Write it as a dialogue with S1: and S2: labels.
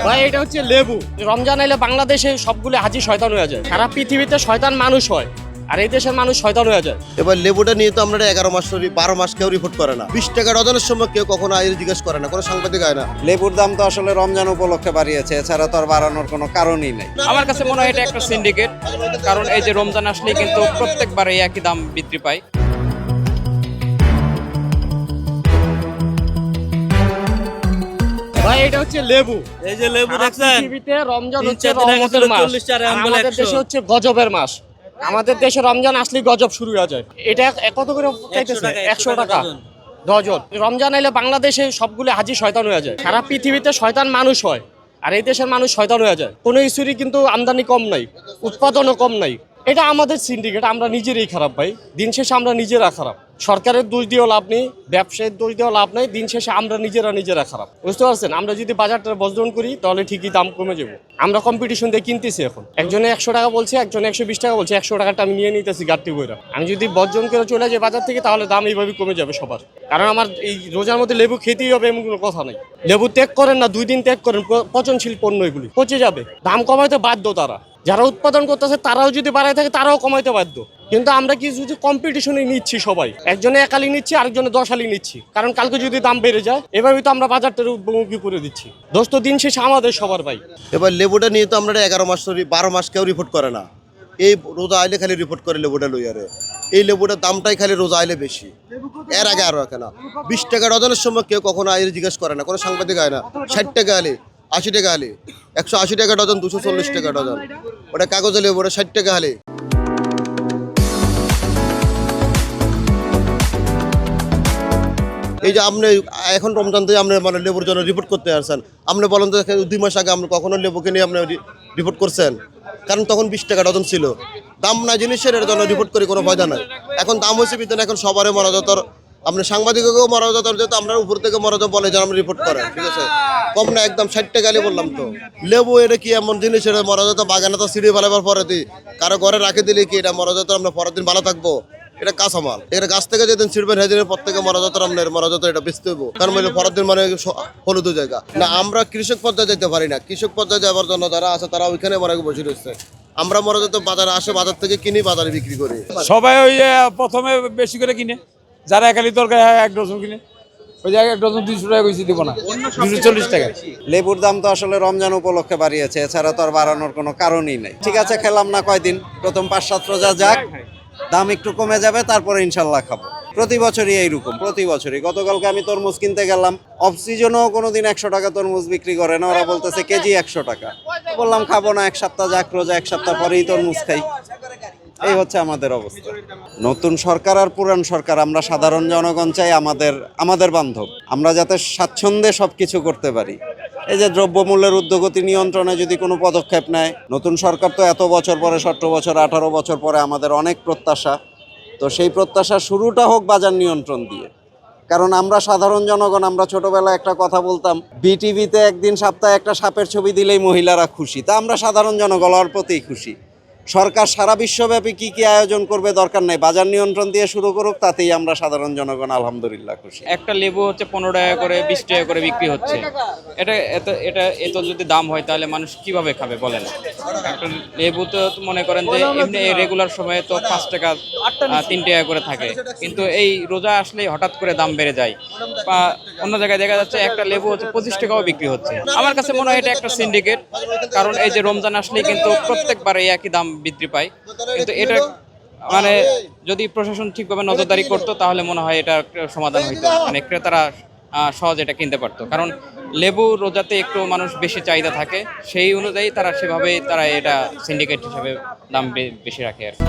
S1: ভাই এটা হচ্ছে লেবু। রমজান এলে বাংলাদেশে সবগুলো হাজি শয়তান হয়ে যায়, সারা পৃথিবীতে শয়তান মানুষ হয় আর এই দেশের মানুষ শয়তান হয়ে যায়।
S2: এবার লেবুটা নিয়ে তো আমরা 11 মাস 12 মাস কেউ রিপোর্ট করে না। 20 টাকা ডজনের সময় কেউ কখনো আইল জিজ্ঞেস করে না, কোনো সাংবাদিক হয় না।
S3: লেবুর দাম তো আসলে রমজান উপলক্ষে বাড়িয়েছে, এছাড়া তো আর বাড়ানোর কোনো কারণই নেই।
S4: আমার কাছে মনে হয় এটা একটা সিন্ডিকেট, কারণ এই যে রমজান আসলে কিন্তু প্রত্যেকবার এই একই দাম বৃদ্ধি পায়।
S1: ভাই এটা হচ্ছে লেবু।
S5: এই যে লেবু
S1: সারা
S5: দেখছেন,
S1: পৃথিবীতে রমজান হচ্ছে
S5: 3-4 টাকা
S1: রহমতের মাস,
S5: 40 টাকা
S1: আর
S5: আঙ্গুল
S1: আমাদের
S5: 100
S1: দেশে হচ্ছে গজবের মাস। আমাদের দেশে রমজান আসলেই গজব শুরু হয়ে যায়। এটা কত করে চাইতেছে? 100 টাকা ডজন। রমজান এলে বাংলাদেশে সবগুলো হাজি শয়তান হয়ে যায়, সারা পৃথিবীতে শয়তান মানুষ হয় আর এই দেশের মানুষ শয়তান হয়ে যায়। কোনো ইস্যুরই কিন্তু আমদানি কম নাই, উৎপাদনও কম নাই। এটা আমাদের সিন্ডিকেট, আমরা নিজেরাই খারাপ ভাই। দিন শেষে আমরা নিজেরা খারাপ, সরকারের দোষ দিয়েও লাভ নেই, ব্যবসায়ীর দোষ দিয়েও লাভ নেই। দিন শেষে আমরা নিজেরা খারাপ, বুঝতে পারছেন? আমরা যদি বাজারটা বর্জন করি তাহলে ঠিকই দাম কমে যাবো। আমরা কম্পিটিশন দিয়ে কিনতেছি এখন, একজনে 100 টাকা বলছে, একজনে 120 টাকা বলছে। 100 টাকাটা আমি নিয়ে নিতেছি গাড়ি বইরা। আমি যদি বর্জন করে চলে যাই বাজার থেকে তাহলে দাম এইভাবে কমে যাবে সবার। কারণ আমার এই রোজার মধ্যে লেবু খেতেই হবে এমন কোনো কথা নেই। লেবু ত্যাগ করেন না, 2 দিন ত্যাগ করেন, পচনশীল পণ্য এগুলি পচে যাবে। দাম কমাইতে বাধ্য তারা, যারা উৎপাদন করতেছে তারাও যদি বাড়ায় থাকে তারাও কমাইতে বাধ্য। কিন্তু আমরা কি যদি কম্পিটিশনে নিচ্ছি, সবাই একজনে 1 আলি নিচ্ছি, আরেকজনে 10 আলি নিচ্ছি, কারণ কালকে যদি দাম বেড়ে যায় এভাবেই তো আমরা বাজারটার উপমুখী করে দিচ্ছি। দোষ তো দিন শেষে আমাদের সবার ভাই।
S2: এবার লেবুটা নিয়ে তো আমরা 11 মাস 12 মাস কেউ রিপোর্ট করে না। এই রোজা আইলে খালি রিপোর্ট করে লেবুটা লইয়ারে। এই লেবুটার দামটাই খালি রোজা আইলে বেশি, এর আগে আরো কেনা। 20 টাকা ডজনের সময় কেউ কখনো আইল জিজ্ঞেস করে না, কোনো সাংবাদিক হয় না। 60 টাকা আলে, 80 টাকা আলে, 180 টাকা ডজন, 240 টাকা ডজন। ওটা কাগজে লেবু, ওটা 60 টাকা আলে। এই যে আপনি এখন রমজান থেকে আপনি মানে লেবুর জন্য রিপোর্ট করতে আসছেন, আপনি বলেন তো 2 মাস আগে আপনি কখনো লেবুকে নিয়ে আপনি রিপোর্ট করছেন? কারণ তখন 20 টাকা ডজন ছিল। দাম না জিনিসের এর জন্য রিপোর্ট করে কোনো ফায়দা নাই। এখন দাম হয়েছে বিধান এখন সবারই মরাযতর, আপনি সাংবাদিককেও মরাযতর, যেহেতু আমরা উপর থেকে মরাযত বলে যে আমরা রিপোর্ট করেন, ঠিক আছে? কম না, একদম 60 টাকা আলি বললাম তো। লেবু এটা কি এমন জিনিস, এটা মরাযত বাগানে তো সিঁড়ি ফেলাবার পরে দিই, কারো ঘরে রাখে দিলে কি এটা মরাযত আমরা পরের দিন ভালো থাকবো? এটা কাঁচামাল, এটা গাছ থেকে যেদিন ছিড়বেন সেদিনের পর থেকে মরাযত আপনার মরাযত এটা বেচতে হবো, কারণ পরের দিন মানে হলুদ জায়গা না। আমরা কৃষক পর্যায়ে যেতে পারি না, কৃষক পর্যায়ে যাওয়ার জন্য যারা আছে তারা ওইখানে মনে বসে রয়েছে। আমরা মরাযত বাজারে আসে, বাজার থেকে কিনি, বাজারে বিক্রি করি।
S6: সবাই ওই প্রথমে বেশি করে কিনে, যারা 1 আলি তরকারি 1 ডজন কিনে, ওই জায়গায় 1 ডজন 200 টাকা কইছি দিব না, 240 টাকা।
S3: লেবুর দাম তো আসলে রমজান উপলক্ষে বাড়িয়েছে, এছাড়া তো আর বাড়ানোর কোনো কারণই নেই। ঠিক আছে, খেলাম না কয়দিন, প্রথম 5-7 রোজা যাক, দাম একটু কমে যাবে, তারপরে ইনশাল্লাহ খাবো। প্রতি বছরই এইরকম, প্রতি বছরই। গতকালকে আমি তরমুজ কিনতে গেলাম, অফ সিজনেও কোনোদিন 100 টাকা তরমুজ বিক্রি করে না, ওরা বলতেছে কেজি 100 টাকা। বললাম খাবো না, 1 সপ্তাহ যাক, রোজা 1 সপ্তাহ পরেই তরমুজ খাই। এই হচ্ছে আমাদের অবস্থা। নতুন সরকার আর পুরান সরকার, আমরা সাধারণ জনগণ চাই আমাদের বান্ধব, আমরা যাতে স্বাচ্ছন্দ্যে সবকিছু করতে পারি। এই যে দ্রব্যমূল্যের ঊর্ধ্বগতি নিয়ন্ত্রণে যদি কোনো পদক্ষেপ নেয়, নতুন সরকার তো এত বছর পরে, 17 বছর 18 বছর পরে আমাদের অনেক প্রত্যাশা, তো সেই প্রত্যাশা শুরুটা হোক বাজার নিয়ন্ত্রণ দিয়ে। কারণ আমরা সাধারণ জনগণ, আমরা ছোটবেলায় একটা কথা বলতাম, বিটিভিতে একদিন সপ্তাহে একটা সাপের ছবি দিলেই মহিলারা খুশি। তা আমরা সাধারণ জনগণের প্রতি খুশি। সরকার সারা বিশ্বব্যাপী কি কি আয়োজন করবে দরকার নাই, বাজার নিয়ন্ত্রণ দিয়ে শুরু করুক, তাতেই আমরা সাধারণ জনগণ আলহামদুলিল্লাহ খুশি।
S4: একটা লেবু হচ্ছে 15 টাকা করে, 20 টাকা করে বিক্রি হচ্ছে। এত যদি দাম হয় তাহলে মানুষ কিভাবে খাবে বলেন? একটা লেবু তো মনে করেন যে এমনি রেগুলার সময়ে তো 5 টাকা 3 টাকা করে থাকে, কিন্তু এই রোজা আসলেই হঠাৎ করে দাম বেড়ে যায়। বা অন্য জায়গায় দেখা যাচ্ছে একটা লেবু হচ্ছে 25 টাকাও বিক্রি হচ্ছে। আমার কাছে মনে হয় এটা একটা সিন্ডিকেট, কারণ এই যে রমজান আসলেই কিন্তু প্রত্যেকবার এই একই দাম বৃদ্ধি পায়। কিন্তু এটা মানে যদি প্রশাসন ঠিকভাবে নজরদারি করতো তাহলে মনে হয় এটা সমাধান হইতো, মানে ক্রেতারা সহজে এটা কিনতে পারতো। কারণ লেবু রোজাতে একটু মানুষ বেশি চাহিদা থাকে, সেই অনুযায়ী তারা সেভাবে এটা সিন্ডিকেট হিসাবে দাম বেশি রাখে আর কি।